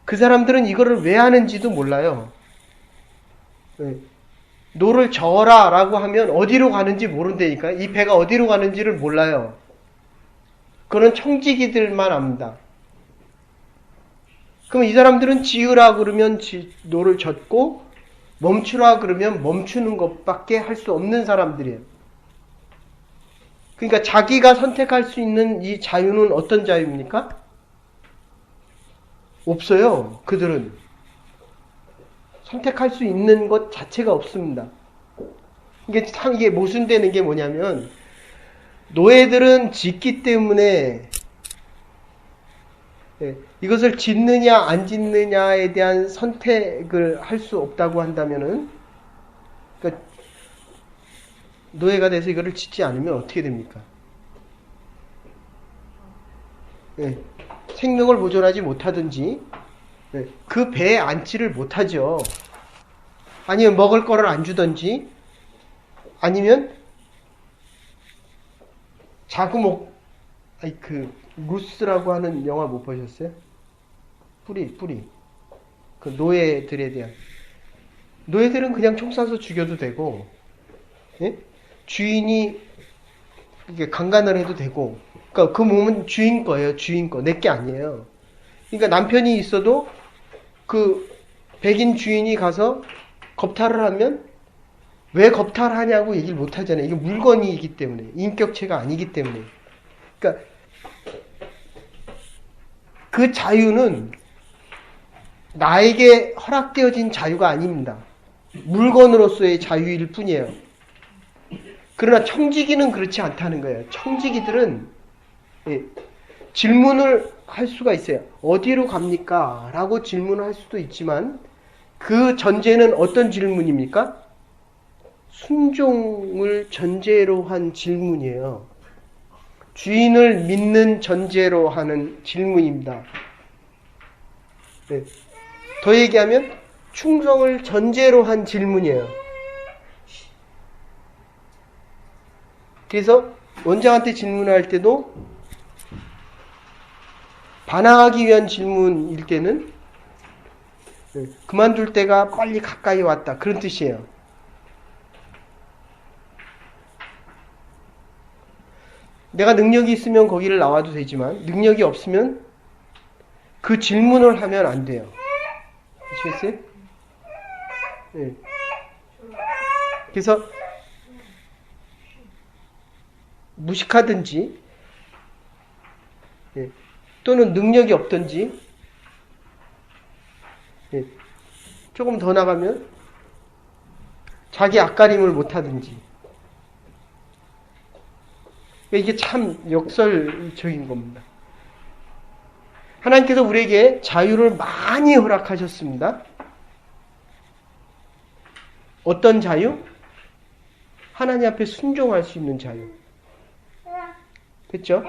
그 사람들은 이거를 왜 하는지도 몰라요. 노를 저어라 라고 하면 어디로 가는지 모른다니까. 이 배가 어디로 가는지를 몰라요. 그거는 청지기들만 압니다. 그럼 이 사람들은 지으라 그러면 노를 젓고 멈추라 그러면 멈추는 것밖에 할 수 없는 사람들이에요. 그러니까 자기가 선택할 수 있는 이 자유는 어떤 자유입니까? 없어요. 그들은 선택할 수 있는 것 자체가 없습니다. 이게 참 이게 모순되는 게 뭐냐면 노예들은 짓기 때문에 이것을 짓느냐 안 짓느냐에 대한 선택을 할 수 없다고 한다면은 그러니까 노예가 돼서 이거를 짓지 않으면 어떻게 됩니까? 생명을 보존하지 못하든지 그 배에 앉지를 못하죠. 아니면 먹을 거를 안 주든지 아니면 루스라고 하는 영화 못 보셨어요? 뿌리. 그 노예들에 대한. 노예들은 그냥 총 쏴서 죽여도 되고, 예? 주인이 이게 강간을 해도 되고, 그러니까 그 몸은 주인 거예요. 주인 거. 내 게 아니에요. 그러니까 남편이 있어도 그 백인 주인이 가서 겁탈을 하면 왜 겁탈하냐고 얘기를 못 하잖아요. 이게 물건이기 때문에. 인격체가 아니기 때문에. 그러니까 그 자유는 나에게 허락되어진 자유가 아닙니다. 물건으로서의 자유일 뿐이에요. 그러나 청지기는 그렇지 않다는 거예요. 청지기들은 질문을 할 수가 있어요. 어디로 갑니까? 라고 질문을 할 수도 있지만 그 전제는 어떤 질문입니까? 순종을 전제로 한 질문이에요. 주인을 믿는 전제로 하는 질문입니다. 더 얘기하면 충성을 전제로 한 질문이에요. 그래서 원장한테 질문할 때도 반항하기 위한 질문일 때는 그만둘 때가 빨리 가까이 왔다. 그런 뜻이에요. 내가 능력이 있으면 거기를 나와도 되지만 능력이 없으면 그 질문을 하면 안 돼요. 아시겠어요? 네. 그래서 무식하든지 또는 능력이 없든지 조금 더 나가면 자기 앞가림을 못하든지 이게 참 역설적인 겁니다. 하나님께서 우리에게 자유를 많이 허락하셨습니다. 어떤 자유? 하나님 앞에 순종할 수 있는 자유. 됐죠?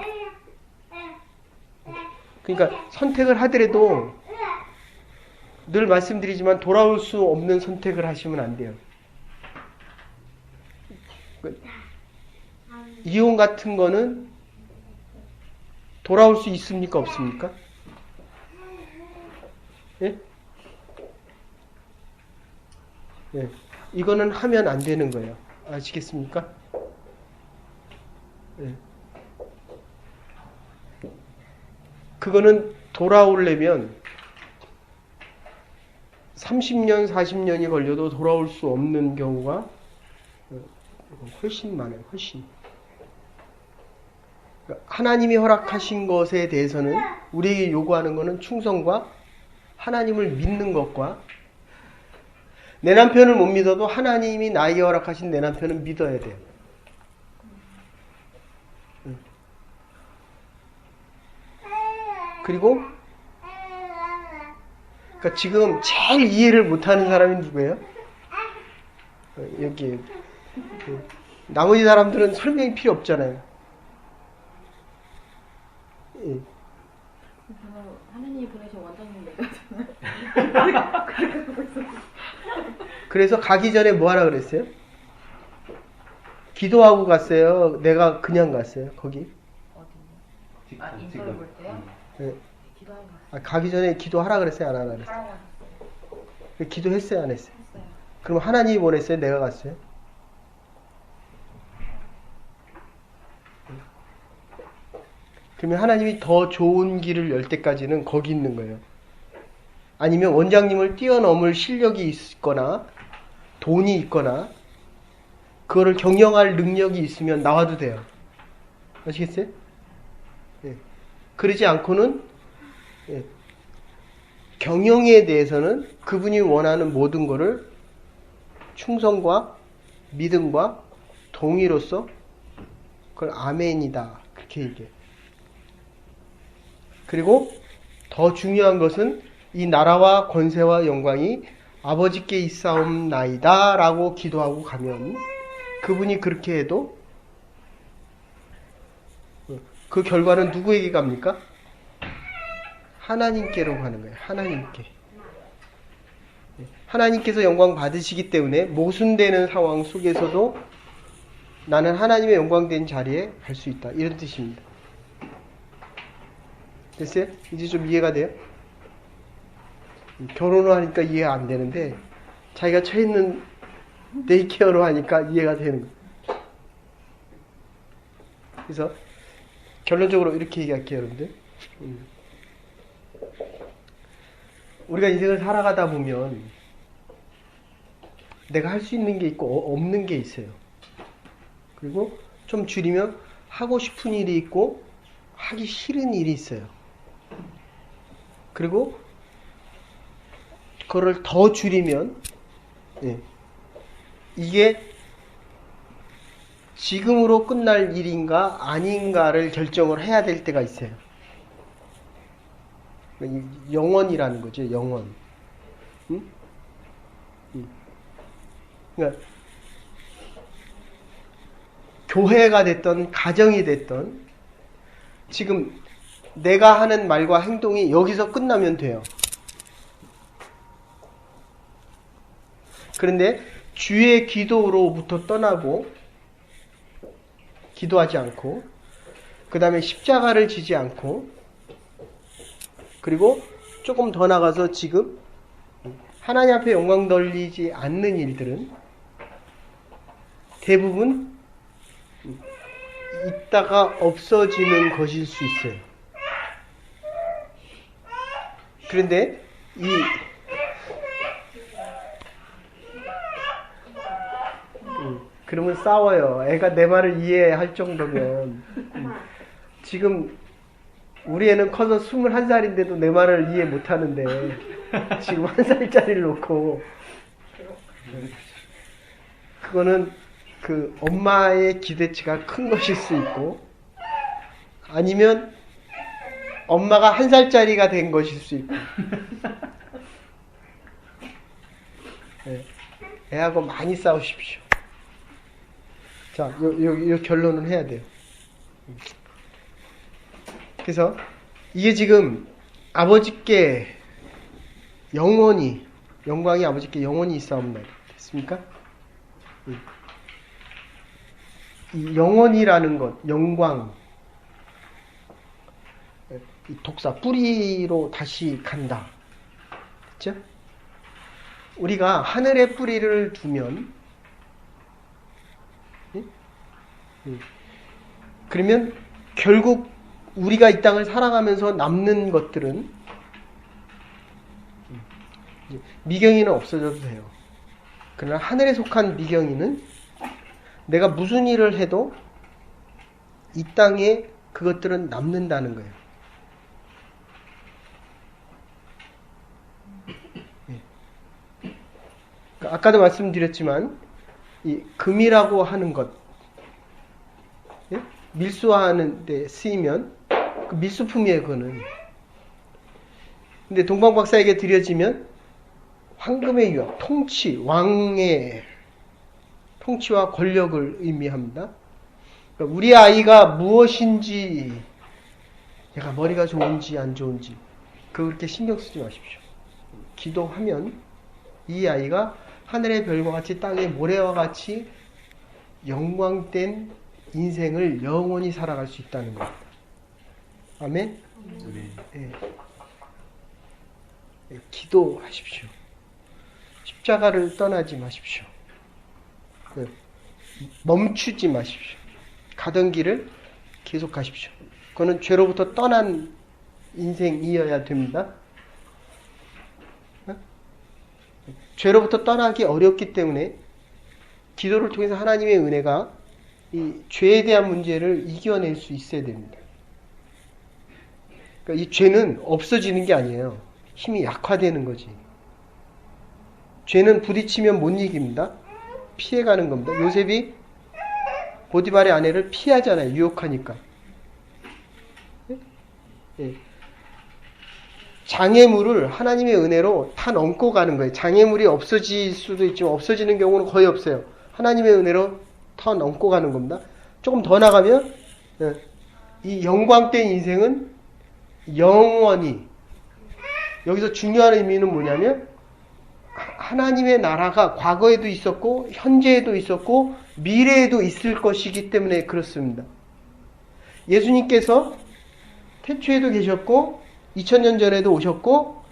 그러니까 선택을 하더라도 늘 말씀드리지만 돌아올 수 없는 선택을 하시면 안 돼요. 이혼 같은 거는 돌아올 수 있습니까? 없습니까? 예? 예. 이거는 하면 안 되는 거예요. 아시겠습니까? 예. 그거는 돌아오려면 30년, 40년이 걸려도 돌아올 수 없는 경우가 훨씬 많아요. 훨씬. 하나님이 허락하신 것에 대해서는 우리에게 요구하는 것은 충성과 하나님을 믿는 것과 내 남편을 못 믿어도 하나님이 나에게 허락하신 내 남편은 믿어야 돼요. 그리고 그러니까 지금 제일 이해를 못하는 사람이 누구예요? 여기 나머지 사람들은 설명이 필요 없잖아요. 예. 하나님이 보내신 원장님 얘기하잖아요. 그래서 가기 전에 뭐 하라 그랬어요? 기도하고 갔어요? 내가 그냥 갔어요? 거기? 어디요? 아, 인터뷰 볼 때요? 네. 기도하고 갔어요. 아, 가기 전에 기도하라 그랬어요? 안 하라 그랬어요? 하라고 하셨어요. 기도했어요? 안 했어요? 했어요. 그럼 하나님이 보냈어요? 내가 갔어요? 그러면 하나님이 더 좋은 길을 열 때까지는 거기 있는 거예요. 아니면 원장님을 뛰어넘을 실력이 있거나 돈이 있거나 그거를 경영할 능력이 있으면 나와도 돼요. 아시겠어요? 예. 그러지 않고는 예. 경영에 대해서는 그분이 원하는 모든 것을 충성과 믿음과 동의로서 그걸 아멘이다. 그렇게 얘기해요. 그리고 더 중요한 것은 이 나라와 권세와 영광이 아버지께 있사옵나이다 라고 기도하고 가면 그분이 그렇게 해도 그 결과는 누구에게 갑니까? 하나님께로 가는 거예요. 하나님께. 하나님께서 영광 받으시기 때문에 모순되는 상황 속에서도 나는 하나님의 영광된 자리에 갈 수 있다. 이런 뜻입니다. 됐어요? 이제 좀 이해가 돼요? 결혼을 하니까 이해가 안 되는데 자기가 처해 있는 데이케어로 하니까 이해가 되는 거예요. 그래서 결론적으로 이렇게 얘기할게요, 여러분들. 우리가 인생을 살아가다 보면 내가 할 수 있는 게 있고 없는 게 있어요. 그리고 좀 줄이면 하고 싶은 일이 있고 하기 싫은 일이 있어요. 그리고 그거를 더 줄이면 이게 지금으로 끝날 일인가 아닌가를 결정을 해야 될 때가 있어요. 영원이라는 거죠. 영원. 응? 그러니까 교회가 됐던 가정이 됐던 지금 내가 하는 말과 행동이 여기서 끝나면 돼요. 그런데 주의 기도로부터 떠나고 기도하지 않고 그 다음에 십자가를 지지 않고 그리고 조금 더 나가서 지금 하나님 앞에 영광 돌리지 않는 일들은 대부분 있다가 없어지는 것일 수 있어요. 그런데 그러면 싸워요. 애가 내 말을 이해할 정도면 지금 우리 애는 커서 21살인데도 내 말을 이해 못하는데 지금 1살짜리를 놓고 그거는 그 엄마의 기대치가 큰 것일 수 있고 아니면 엄마가 1살짜리가 된 것일 수 있고. 네. 애하고 많이 싸우십시오. 자, 요 결론은 해야 돼요. 그래서 이게 지금 아버지께 영원히, 영광이 아버지께 영원히 있사옵나이다. 됐습니까? 이 영원이라는 것, 영광, 이 독사, 뿌리로 다시 간다. 그렇죠? 우리가 하늘에 뿌리를 두면, 그러면 결국 우리가 이 땅을 살아가면서 남는 것들은 미경이는 없어져도 돼요. 그러나 하늘에 속한 미경이는 내가 무슨 일을 해도 이 땅에 그것들은 남는다는 거예요. 아까도 말씀드렸지만 이 금이라고 하는 것, 밀수하는 데 쓰이면 그 밀수품이에요. 그거는. 근데 동방박사에게 드려지면 황금의 유업, 통치, 왕의 통치와 권력을 의미합니다. 그러니까 우리 아이가 무엇인지, 얘가 머리가 좋은지 안 좋은지 그렇게 신경 쓰지 마십시오. 기도하면 이 아이가 하늘의 별과 같이 땅의 모래와 같이 영광된 인생을 영원히 살아갈 수 있다는 겁니다. 아멘? 네. 네, 기도하십시오. 십자가를 떠나지 마십시오. 멈추지 마십시오. 가던 길을 계속 가십시오. 그거는 죄로부터 떠난 인생이어야 됩니다. 죄로부터 떠나기 어렵기 때문에 기도를 통해서 하나님의 은혜가 이 죄에 대한 문제를 이겨낼 수 있어야 됩니다. 그러니까 이 죄는 없어지는 게 아니에요. 힘이 약화되는 거지. 죄는 부딪히면 못 이깁니다. 피해가는 겁니다. 요셉이 보디발의 아내를 피하잖아요. 유혹하니까. 예. 장애물을 하나님의 은혜로 다 넘고 가는 거예요. 장애물이 없어질 수도 있지만 없어지는 경우는 거의 없어요. 하나님의 은혜로 더 넘고 가는 겁니다. 조금 더 나가면 이 영광된 인생은 영원히, 여기서 중요한 의미는 뭐냐면 하나님의 나라가 과거에도 있었고 현재에도 있었고 미래에도 있을 것이기 때문에 그렇습니다. 예수님께서 태초에도 계셨고 2000년 전에도 오셨고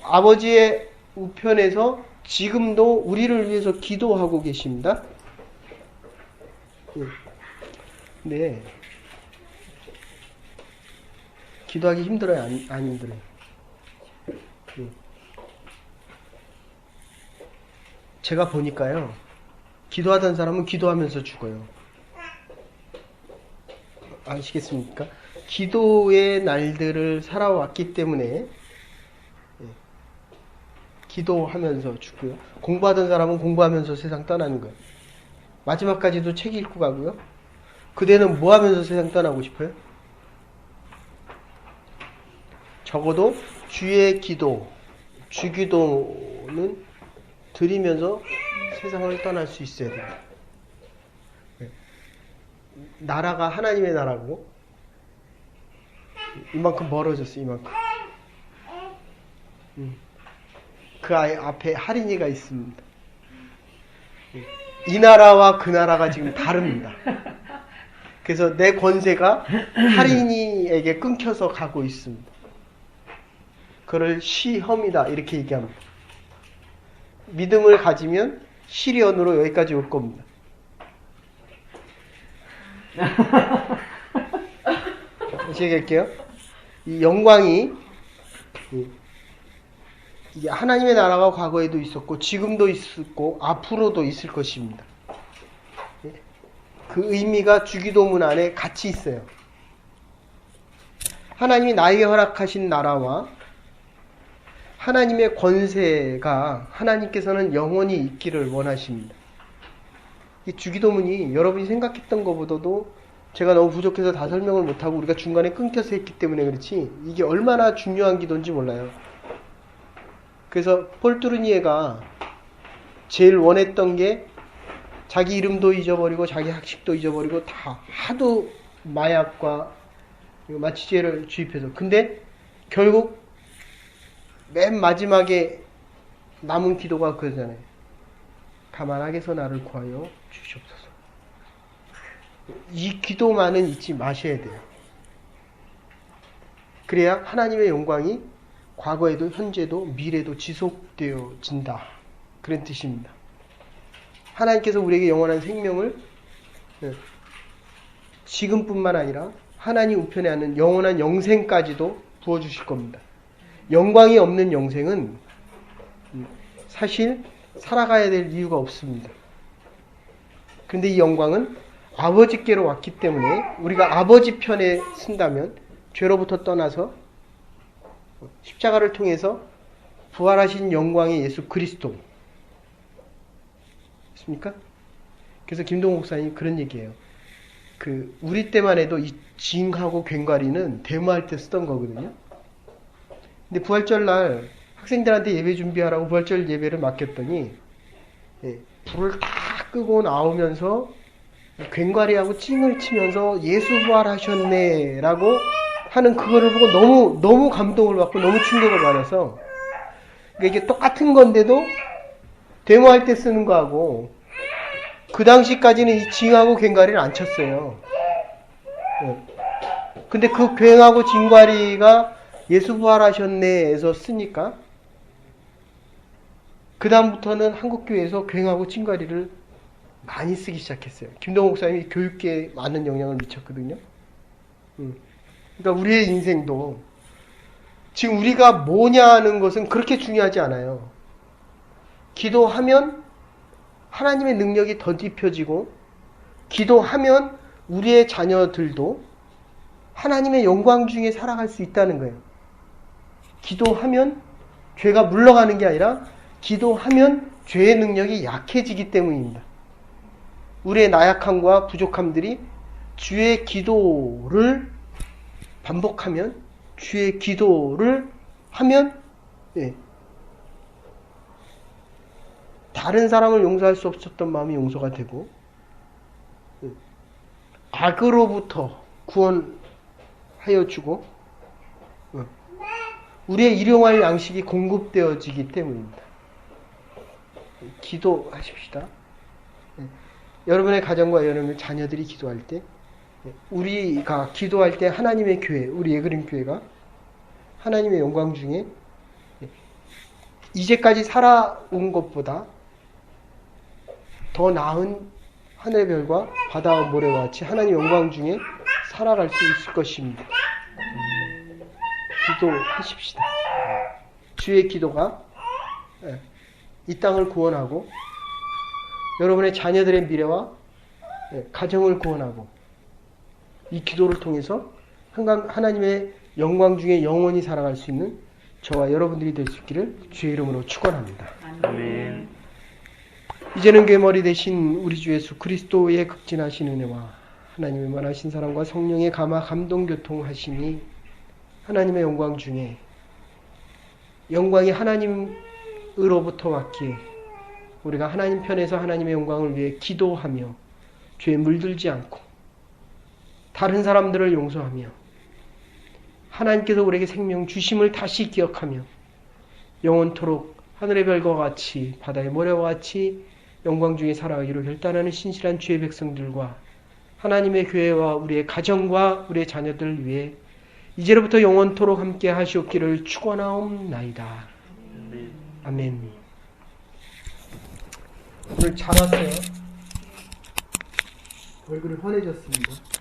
아버지의 우편에서 지금도 우리를 위해서 기도하고 계십니다. 네. 기도하기 힘들어요? 안 힘들어요? 제가 보니까요, 기도하던 사람은 기도하면서 죽어요. 아시겠습니까? 기도의 날들을 살아왔기 때문에 기도하면서 죽고요. 공부하던 사람은 공부하면서 세상 떠나는 거예요. 마지막까지도 책 읽고 가고요. 그대는 뭐 하면서 세상 떠나고 싶어요? 적어도 주의 기도, 주기도는 드리면서 세상을 떠날 수 있어야 됩니다. 나라가 하나님의 나라고 이만큼 멀어졌어. 이만큼. 그 앞에 할인이가 있습니다. 이 나라와 그 나라가 지금 다릅니다. 그래서 내 권세가 할인이에게 끊겨서 가고 있습니다. 그를 시험이다 이렇게 얘기합니다. 믿음을 가지면 시련으로 여기까지 올 겁니다. 다시 얘기할게요. 이 영광이 이게 하나님의 나라가 과거에도 있었고 지금도 있었고 앞으로도 있을 것입니다. 그 의미가 주기도문 안에 같이 있어요. 하나님이 나에게 허락하신 나라와 하나님의 권세가 하나님께서는 영원히 있기를 원하십니다. 이 주기도문이 여러분이 생각했던 것보다도 제가 너무 부족해서 다 설명을 못하고 우리가 중간에 끊겨서 했기 때문에 그렇지 이게 얼마나 중요한 기도인지 몰라요. 그래서 폴트르니에가 제일 원했던 게 자기 이름도 잊어버리고 자기 학식도 잊어버리고 다 하도 마약과 마취제를 주입해서 근데 결국 맨 마지막에 남은 기도가 그거잖아요. 가만하게서 나를 구하여 주시옵소서. 이 기도만은 잊지 마셔야 돼요. 그래야 하나님의 영광이 과거에도 현재도 미래도 지속되어진다. 그런 뜻입니다. 하나님께서 우리에게 영원한 생명을 지금뿐만 아니라 하나님 우편에 하는 영원한 영생까지도 부어주실 겁니다. 영광이 없는 영생은 사실 살아가야 될 이유가 없습니다. 그런데 이 영광은 아버지께로 왔기 때문에 우리가 아버지 편에 쓴다면 죄로부터 떠나서 십자가를 통해서 부활하신 영광의 예수 그리스도 있습니까? 그래서 김동욱 목사님 그런 얘기예요. 우리 때만 해도 이 징하고 괭과리는 데모할 때 쓰던 거거든요. 근데 부활절 날 학생들한테 예배 준비하라고 부활절 예배를 맡겼더니 불을 다 끄고 나오면서 괭과리하고 찡을 치면서 예수 부활하셨네 라고 하는 그거를 보고 너무 감동을 받고 너무 충격을 받아서 그러니까 이게 똑같은 건데도 데모할 때 쓰는 거하고 그 당시까지는 이 징하고 괭과리를 안 쳤어요. 근데 그 괭하고 징과리가 예수 부활하셨네에서 쓰니까 그 다음부터는 한국교회에서 괭하고 징과리를 많이 쓰기 시작했어요. 김동욱 목사님이 교육계에 많은 영향을 미쳤거든요. 그러니까 우리의 인생도 지금 우리가 뭐냐 하는 것은 그렇게 중요하지 않아요. 기도하면 하나님의 능력이 더딥혀지고 기도하면 우리의 자녀들도 하나님의 영광 중에 살아갈 수 있다는 거예요. 기도하면 죄가 물러가는 게 아니라 기도하면 죄의 능력이 약해지기 때문입니다. 우리의 나약함과 부족함들이 주의 기도를 반복하면 주의 기도를 하면 다른 사람을 용서할 수 없었던 마음이 용서가 되고 악으로부터 구원하여 주고 우리의 일용할 양식이 공급되어지기 때문입니다. 기도하십시다. 여러분의 가정과 여러분의 자녀들이 기도할 때 우리가 기도할 때 하나님의 교회, 우리 예그린 교회가 하나님의 영광 중에 이제까지 살아온 것보다 더 나은 하늘의 별과 바다 모래와 같이 하나님 영광 중에 살아갈 수 있을 것입니다. 기도하십시다. 주의 기도가 이 땅을 구원하고 여러분의 자녀들의 미래와 가정을 구원하고 이 기도를 통해서 하나님의 영광 중에 영원히 살아갈 수 있는 저와 여러분들이 될 수 있기를 주의 이름으로 축원합니다. 아멘. 이제는 괴머리 되신 우리 주 예수 그리스도의 극진하신 은혜와 하나님의 만하신 사랑과 성령의 감동 교통하심이 하나님의 영광 중에 영광이 하나님으로부터 왔기에 우리가 하나님 편에서 하나님의 영광을 위해 기도하며 죄에 물들지 않고 다른 사람들을 용서하며 하나님께서 우리에게 생명 주심을 다시 기억하며 영원토록 하늘의 별과 같이 바다의 모래와 같이 영광 중에 살아가기로 결단하는 신실한 주의 백성들과 하나님의 교회와 우리의 가정과 우리의 자녀들을 위해 이제로부터 영원토록 함께 하시옵기를 축원하옵나이다. 아멘. 오늘 잘 왔어요. 얼굴이 환해졌습니다.